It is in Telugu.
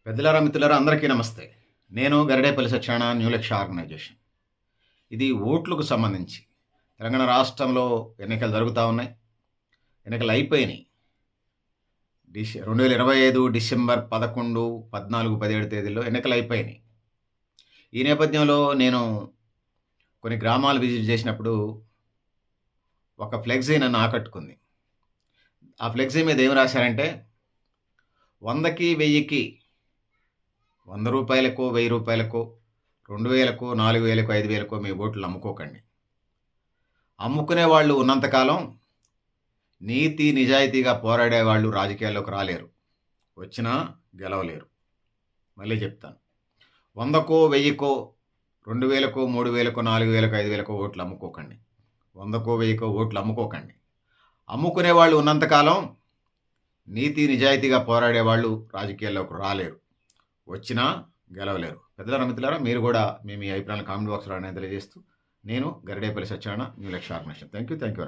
పెద్దలారా, మిత్రులారా అందరికీ నమస్తే. నేను గరిడేపల్లి సత్యనారాయణ న్యూ లక్ష్య ఆర్గనైజేషన్. ఇది ఓట్లకు సంబంధించి తెలంగాణ రాష్ట్రంలో ఎన్నికలు జరుగుతూ ఉన్నాయి. ఎన్నికలు అయిపోయినాయి. 2025 డిసెంబర్ 11, 14, 17 తేదీల్లో ఎన్నికలు అయిపోయినాయి. ఈ నేపథ్యంలో నేను కొన్ని గ్రామాలు విజిట్ చేసినప్పుడు ఒక ఫ్లెక్సీ నన్ను ఆకట్టుకుంది. ఆ ఫ్లెక్సీ మీద ఏం రాశారంటే 100కి 1000కి రూ. 100కో, రూ. 1000కో, 2000కో, 4000కో, 5000కో మీ ఓట్లు అమ్ముకోకండి. అమ్ముకునే వాళ్ళు ఉన్నంతకాలం నీతి నిజాయితీగా పోరాడే వాళ్ళు రాజకీయాల్లోకి రాలేరు. వచ్చినా గెలవలేరు. మళ్ళీ చెప్తాను. 100కో, 1000కో, 2000కో, 3000కో, 4000కో, 5000కో ఓట్లు అమ్ముకోకండి. 100కో, 1000కో ఓట్లు అమ్ముకోకండి. అమ్ముకునే వాళ్ళు ఉన్నంతకాలం నీతి నిజాయితీగా పోరాడే వాళ్ళు రాజకీయాల్లోకి రాలేరు. వచ్చినా గెలవలేరు. పెద్దలారా, మిత్రులారా మీరు కూడా మీ అభిప్రాయాలను కామెంట్ బాక్స్లో తెలియజేస్తూ నేను గరిడేపల్లి సత్యనారాయణ న్యూ లక్ష్య ఆర్గనైజేషన్. Thank you.